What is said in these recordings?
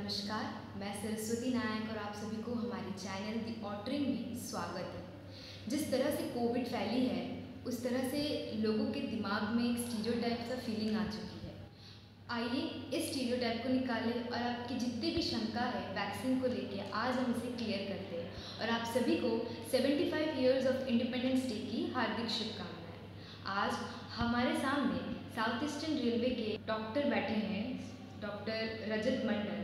नमस्कार, मैं सरस्वती नायक और आप सभी को हमारे चैनल दी ऑटरिंग में स्वागत है। जिस तरह से कोविड फैली है उस तरह से लोगों के दिमाग में एक स्टीरियोटाइप सा फीलिंग आ चुकी है। आइए इस स्टीरियोटाइप को निकालें और आपकी जितनी भी शंका है वैक्सीन को लेके आज हम इसे क्लियर करते हैं और आप सभी को 75 ईयर्स ऑफ इंडिपेंडेंस डे की हार्दिक शुभकामनाएं। आज हमारे सामने साउथ ईस्टर्न रेलवे के डॉक्टर बैठे हैं, डॉक्टर रजत मंडल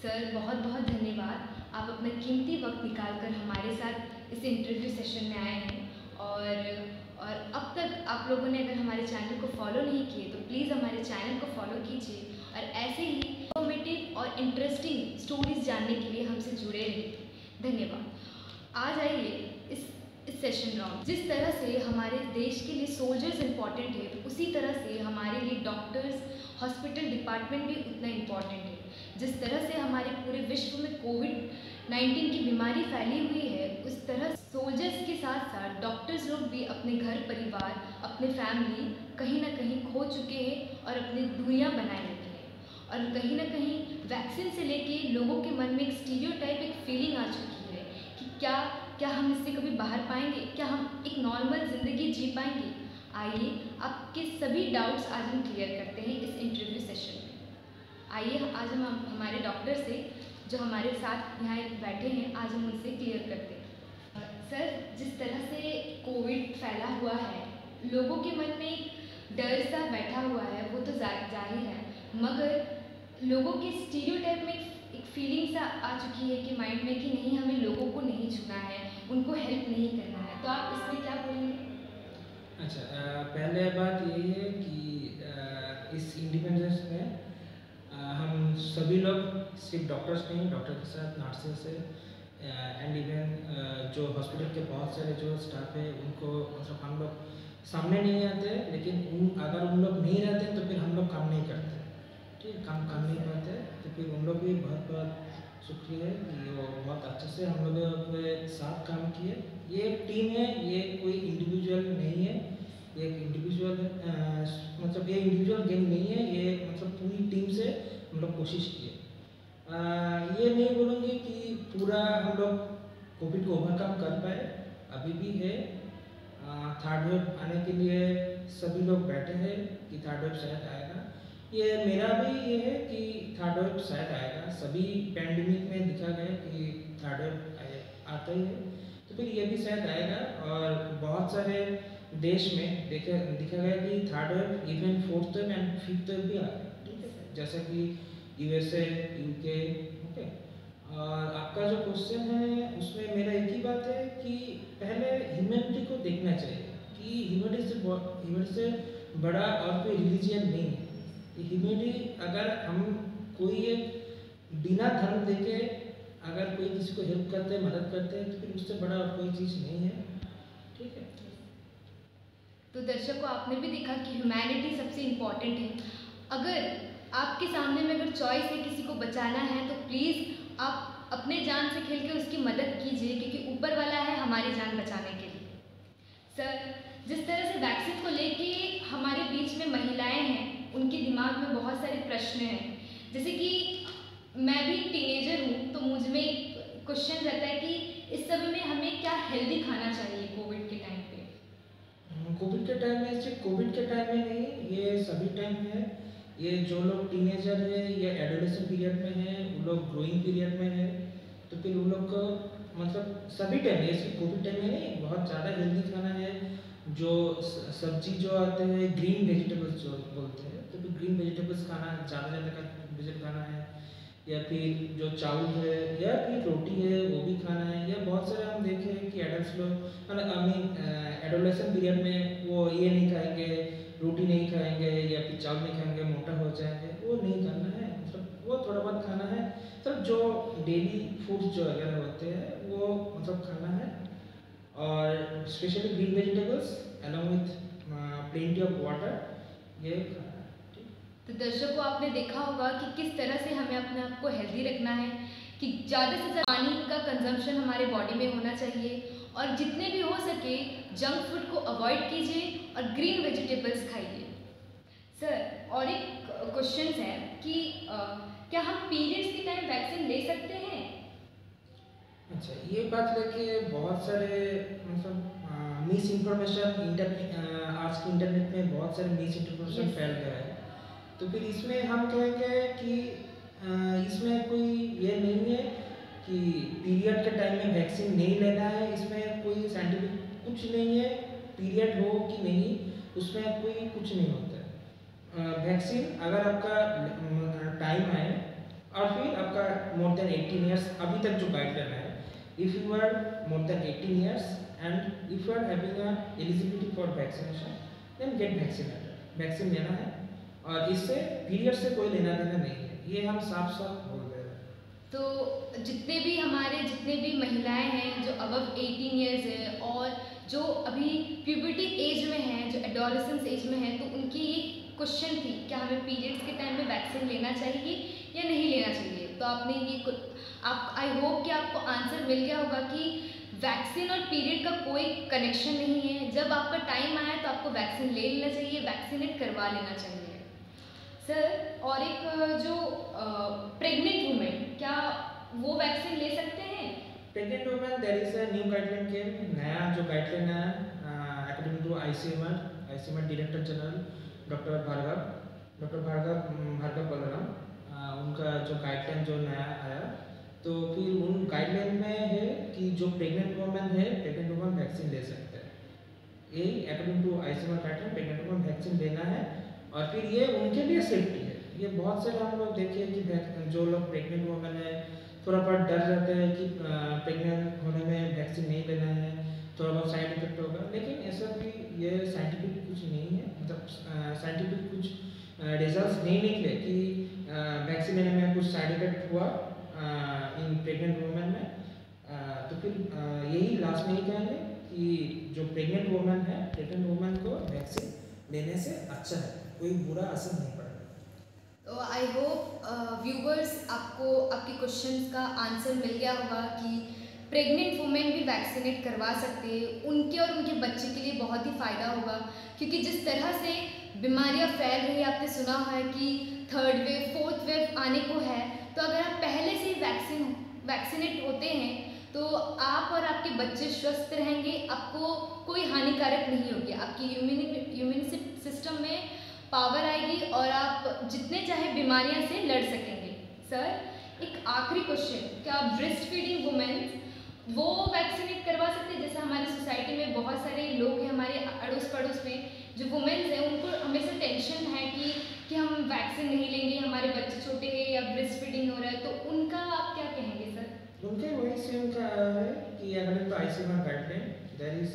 सर। बहुत बहुत धन्यवाद, आप अपना कीमती वक्त निकालकर हमारे साथ इस इंटरव्यू सेशन में आए हैं। और अब तक आप लोगों ने अगर हमारे चैनल को फॉलो नहीं किए तो प्लीज़ हमारे चैनल को फॉलो कीजिए और ऐसे ही इन्फॉर्मेटिव और इंटरेस्टिंग स्टोरीज जानने के लिए हमसे जुड़े रहिए। धन्यवाद। आज आइए इस सेशन राउंड। जिस तरह से हमारे देश के लिए सोल्जर्स इम्पॉर्टेंट है उसी तरह से हमारे लिए डॉक्टर्स, हॉस्पिटल डिपार्टमेंट भी उतना इम्पॉर्टेंट है। जिस तरह से हमारे पूरे विश्व में कोविड-19 की बीमारी फैली हुई है उस तरह सोल्जर्स के साथ साथ डॉक्टर्स लोग भी अपने घर परिवार, अपने फैमिली कहीं ना कहीं खो चुके हैं और अपनी दूरियां बनाए रखे हैं। और कहीं ना कहीं वैक्सीन से लेके लोगों के मन में एक स्टीरियोटाइप, एक फीलिंग आ चुकी है कि क्या हम इससे कभी बाहर पाएंगे, क्या हम एक नॉर्मल ज़िंदगी जी पाएंगे। आइए आपके सभी डाउट्स आज हम क्लियर करते हैं इस इंटरव्यू सेशन में। आइए आज हम हमारे डॉक्टर से जो हमारे साथ यहाँ बैठे हैं आज हम उनसे क्लियर करते हैं। सर, जिस तरह से कोविड फैला हुआ है लोगों के मन में एक डर सा बैठा हुआ है, वो तो जाहिर है, मगर लोगों के स्टीरियोटाइप में एक फीलिंग सा आ चुकी है कि माइंड में कि नहीं, हमें लोगों को नहीं छूना है, उनको हेल्प नहीं करना है। तो आप इसमें क्या बोलेंगे? अच्छा, पहले बात यही है कि इस इंडिपेंडेंस में हम सभी लोग सिर्फ डॉक्टर्स नहीं, डॉक्टर के साथ नर्सेस है एंड इवन जो हॉस्पिटल के बहुत सारे जो स्टाफ है उनको मतलब हम लोग सामने नहीं आते, लेकिन अगर उन लोग नहीं रहते तो फिर हम लोग काम नहीं करते, ठीक है, काम नहीं करते तो फिर उन लोग भी बहुत बहुत शुक्रिया है कि वो बहुत अच्छे से हम लोग के साथ काम किए। ये एक टीम है, ये कोई इंडिविजुअल नहीं है, ये एक इंडिविजुअल मतलब ये इंडिविजुअल गेम नहीं है, ये मतलब पूरी टीम से हम लोग कोशिश किए। ये नहीं बोलूँगी कि पूरा हम लोग कोविड को ओवरकम कर पाए, अभी भी है। थर्ड वेव आने के लिए सभी लोग बैठे हैं कि थर्ड वेव शायद आएगा। ये मेरा भी ये है कि थर्ड वेव शायद आएगा। सभी पैंडेमिक में दिखा गया कि थर्ड वेव आता ही है, तो फिर ये भी शायद आएगा। और बहुत सारे देश में दिखा गया कि third wave even fourth wave and fifth wave भी आ गया, ठीक है, जैसा कि यूएसए, यूके, ओके। और आपका जो क्वेश्चन है उसमें मेरा एक ही बात है कि पहले ह्यूमैनिटी को देखना चाहिए कि ह्यूमैनिटी से बड़ा और कोई रिलीजियन नहीं है। ह्यूमैनिटी अगर हम कोई एक बिना धर्म देके अगर कोई किसी को हेल्प करते हैं, मदद करते हैं, तो फिर उससे बड़ा और कोई चीज़ नहीं है, ठीक है। तो दर्शकों, आपने भी देखा कि ह्यूमैनिटी सबसे इम्पॉर्टेंट है। अगर आपके सामने में अगर चॉइस है किसी को बचाना है तो प्लीज़ आप अपने जान से खेल के उसकी मदद कीजिए, क्योंकि ऊपर वाला है हमारी जान बचाने के लिए। सर, जिस तरह से वैक्सीन को लेके हमारे बीच में महिलाएं हैं, उनके दिमाग में बहुत सारे प्रश्न हैं। जैसे कि मैं भी टीनेजर हूँ तो मुझ में एक क्वेश्चन रहता है कि इस समय में हमें क्या हेल्दी खाना चाहिए कोविड के टाइम पे। कोविड के टाइम में, सिर्फ कोविड के टाइम में नहीं, ये सभी टाइम है। ये जो लोग टीनेजर है या एडोलेसेंट पीरियड में है, वो लोग ग्रोइंग पीरियड में है, तो फिर उन लोग को मतलब सभी टाइम, ये सिर्फ कोविड टाइम में नहीं, बहुत ज़्यादा हेल्दी खाना है। जो सब्जी जो आते हैं ग्रीन वेजिटेबल्स जो बोलते हैं, तो फिर ग्रीन वेजिटेबल्स खाना, ज़्यादा वेजिटेबल खाना है, या फिर जो चावल है या फिर रोटी है वो भी खाना है। या बहुत सारे हम देखे हैं कि एडल्ट लोग मतलब आई मीन एडोलेसेंट पीरियड में वो ये नहीं खाएंगे, रोटी नहीं खाएंगे या फिर चावल नहीं खाएंगे, मोटा हो जाएंगे, वो नहीं करना है। मतलब वो थोड़ा बहुत खाना है, मतलब जो डेली फूड्स जो अगर होते हैं वो मतलब खाना है। और specially green vegetables along with plenty of water, ये खाना है। तो दर्शकों, आपने देखा होगा कि किस तरह से हमें अपने आप को हेल्दी रखना है, कि ज़्यादा से ज़्यादा पानी का कंजम्पशन हमारे बॉडी में होना चाहिए और जितने भी हो सके जंक फूड को अवॉइड कीजिए और ग्रीन वेजिटेबल्स खाइए। सर, और एक क्वेश्चन है कि क्या हम पीरियड्स के टाइम वैक्सीन ले सकते हैं? अच्छा, ये बात लेके बहुत सारे मिस इन्फॉर्मेशन आज के इंटरनेट में बहुत सारे मिस इन्फॉर्मेशन यस। फैल गया है। तो फिर इसमें हम कहेंगे कि इसमें कोई ये नहीं है कि पीरियड के टाइम में वैक्सीन नहीं लेना है, इसमें कोई साइंटिफिक कुछ नहीं है। पीरियड हो कि नहीं, उसमें कोई कुछ नहीं होता है। वैक्सीन अगर आपका टाइम है और फिर आपका मोर देन 18 ईयर्स, अभी तक जो गाइडलाइन है, if you are more than 18 years and if you are having a eligibility for vaccination, then get vaccinated। Vaccine लेना है और इससे पीरियड से कोई लेना देना नहीं है, ये हम साफ साफ बोल रहे हैं। तो जितने भी महिलाएं हैं जो अबव 18 इयर्स है और जो अभी प्यूबर्टी एज में हैं, जो एडोलेसेंस एज में हैं, तो उनकी ये क्वेश्चन थी क्या हमें पीरियड्स के टाइम में वैक्सीन लेना चाहिए या नहीं लेना चाहिए। तो आपने ये आप आई होप कि आपको आंसर मिल गया होगा कि वैक्सीन और पीरियड का कोई कनेक्शन नहीं है। जब आपका टाइम आया तो आपको वैक्सीन ले लेना चाहिए, वैक्सीनेट करवा लेना चाहिए। सर, और एक जो प्रेग्नेंट वुमेन, क्या वो वैक्सीन ले सकते हैं? Pregnant women, there is a new guideline came, नया जो गाइडलाइन है according to ICMR director general doctor Bhargava Balram, उनका जो गाइडलाइन जो नया आया, तो फिर उन गाइडलाइन में है कि जो प्रेग्नेंट वुमेन वैक्सीन ले सकते हैं। यही according to ICMR guideline pregnant women vaccine लेना है और फिर ये उनके लिए सेफ्टी है। ये बहुत से हम लोग देखे कि जो लोग प्रेग्नेंट वुमेन है थोड़ा बहुत डर रहते हैं कि प्रेग्नेंट होने में वैक्सीन नहीं लेना है, थोड़ा बहुत साइड इफेक्ट होगा, लेकिन ऐसा भी ये साइंटिफिक कुछ नहीं है। मतलब साइंटिफिक कुछ रिजल्ट्स नहीं निकले कि वैक्सीन लेने में कुछ साइड इफेक्ट हुआ इन प्रेग्नेंट वुमेन में। तो फिर यही लास्ट में ही कहेंगे कि जो प्रेग्नेंट वुमेन को वैक्सीन लेने से अच्छा है, कोई बुरा असर नहीं पड़ेगा। तो आई होप व्यूवर्स आपको आपके क्वेश्चंस का आंसर मिल गया होगा कि प्रेग्नेंट वुमेन भी वैक्सीनेट करवा सकते हैं। उनके और उनके बच्चे के लिए बहुत ही फ़ायदा होगा, क्योंकि जिस तरह से बीमारियां फैल रही है, आपने सुना है कि 3rd वेव 4th वेव आने को है। तो अगर आप पहले से ही वैक्सीनेट होते हैं तो आप और आपके बच्चे स्वस्थ रहेंगे, आपको कोई हानिकारक नहीं होगी, आपकी इम्यूनिटी सिस्टम में पावर आएगी और आप जितने चाहे बीमारियां से लड़ सकेंगे। सर, एक आखिरी क्वेश्चन, क्या ब्रेस्ट फीडिंग वुमेन्स वो वैक्सीनेट करवा सकते हैं? जैसे हमारी सोसाइटी में बहुत सारे लोग हैं, हमारे अड़ोस पड़ोस में जो वुमेन्स हैं, उनको हमेशा टेंशन है कि हम वैक्सीन नहीं लेंगे, हमारे बच्चे छोटे हैं या ब्रेस्ट फीडिंग हो रहा है, तो उनका आप क्या कहेंगे सर? उनके वही से उनका है कि अगर तो ICMR guideline, there is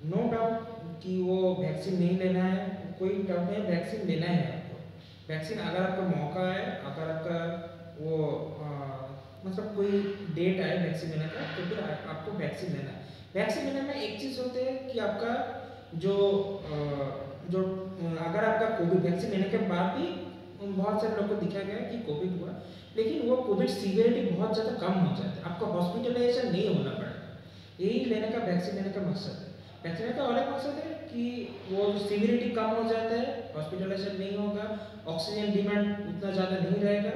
no doubt कि वो वैक्सीन नहीं लेना है, कोई डाउट नहीं, वैक्सीन लेना है आपको। वैक्सीन अगर आपका मौका है, अगर आपका वो मतलब कोई डेट आए वैक्सीन लेने का, तो फिर आपको वैक्सीन लेना है। वैक्सीन लेने में एक चीज़ होती है कि आपका जो अगर आपका कोविड वैक्सीन लेने के बाद भी बहुत सारे लोग को दिखा गया कि कोविड हुआ, लेकिन वो कोविड सीवियरिटी बहुत ज़्यादा कम हो जाता है, आपको हॉस्पिटलाइजेशन नहीं होना पड़ेगा। यही लेने का वैक्सीन लेने का मकसद है। वैक्सीन लेने का और एक मकसद है कि वो सीवियरिटी कम हो जाता है, हॉस्पिटलाइजेशन नहीं होगा, ऑक्सीजन डिमांड उतना ज़्यादा नहीं रहेगा,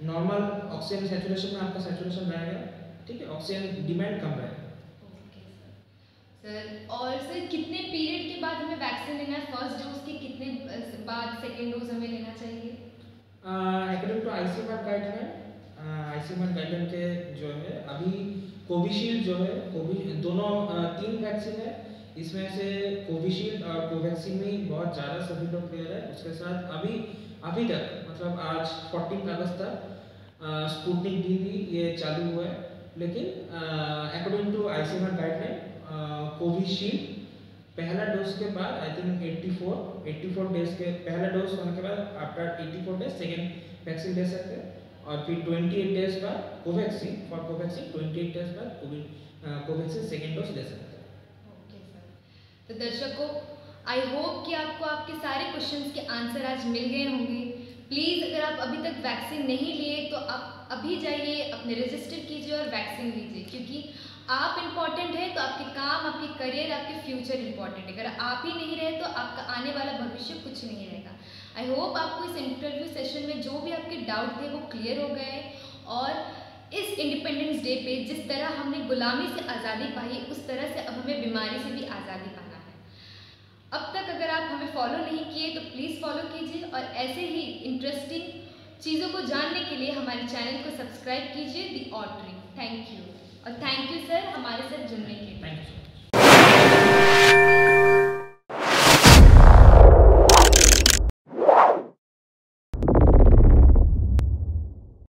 नॉर्मल ऑक्सीजन सेचुरेशन में आपका सेचुरेशन रहेगा, ठीक है, ऑक्सीजन डिमांड कम रहेगा। सर, और सर कितने पीरियड के बाद हमें वैक्सीन लेना है? फर्स्ट डोज के कितने बाद सेकेंड डोज हमें लेना चाहिए? अकॉर्डिंग टू आईसीएमआर गाइडलाइन के जो है अभी कोविशील्ड जो है, दोनों 3 वैक्सीन है, इसमें से कोविशील्ड और कोवैक्सीन में बहुत ज़्यादा सभी लोग ले रहे हैं। उसके साथ अभी तक मतलब आज 14 अगस्त तक स्पुतनिक वी भी ये चालू हुआ है, लेकिन according to ICMR guideline Covishield पहला डोज के बाद आई थिंक 84 डेज के पहला डोज होने के बाद आफ्टर 84 डेज सेकेंड वैक्सीन ले सकते हैं, और फिर 28 डेज बाद कोवैक्सीन 28 डेज बाद कोवैक्सीन सेकेंड डोज ले सकते हैं। ओके सर, तो दर्शकों आई होप कि आपको आपके सारे क्वेश्चंस के आंसर आज मिल गए होंगे। प्लीज़ अगर आप अभी तक वैक्सीन नहीं लिए तो आप अभी जाइए, अपने रजिस्टर कीजिए और वैक्सीन लीजिए, क्योंकि आप इम्पॉर्टेंट है तो आपके काम, आपके करियर, आपके फ्यूचर इम्पॉर्टेंट है। अगर आप ही नहीं रहे तो आपका आने वाला भविष्य कुछ नहीं रहेगा। आई होप आपको इस इंटरव्यू सेशन में जो भी आपके डाउट थे वो क्लियर हो गए, और इस इंडिपेंडेंस डे पे जिस तरह हमने गुलामी से आज़ादी पाई, उस तरह से अब हमें बीमारी से भी आज़ादी पाना है। अब तक अगर आप हमें फॉलो नहीं किए तो प्लीज़ फॉलो कीजिए और ऐसे ही इंटरेस्टिंग चीज़ों को जानने के लिए हमारे चैनल को सब्सक्राइब कीजिए दी ऑटरिंग। थैंक यू और थैंक यू सर हमारे साथ जुड़ने